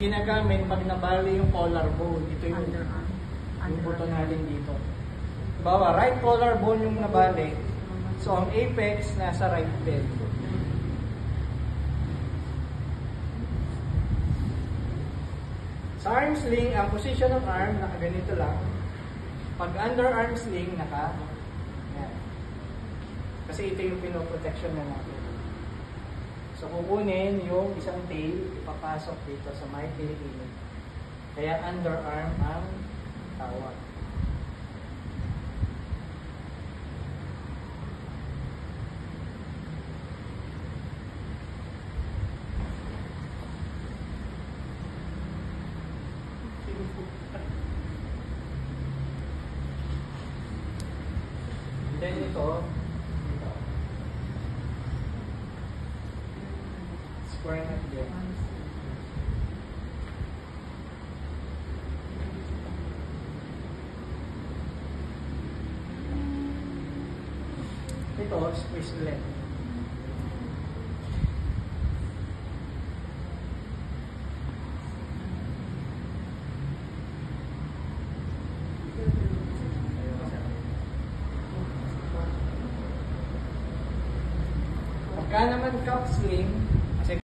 ginagamit pag nabali yung collarbone. Ito yung buto natin dito. Bawa, right collarbone yung nabali. So, ang apex nasa right bed. Sa arm sling, ang position ng arm, nakaganito lang. Pag underarm sling, yan. Kasi ito yung pinoprotection na natin. So, kukunin yung isang tail, ipapasok dito sa may kilikili. Kaya underarm ang tawag. Then ito, square neck din. Ito, squeeze leg. Pagka naman cup sling,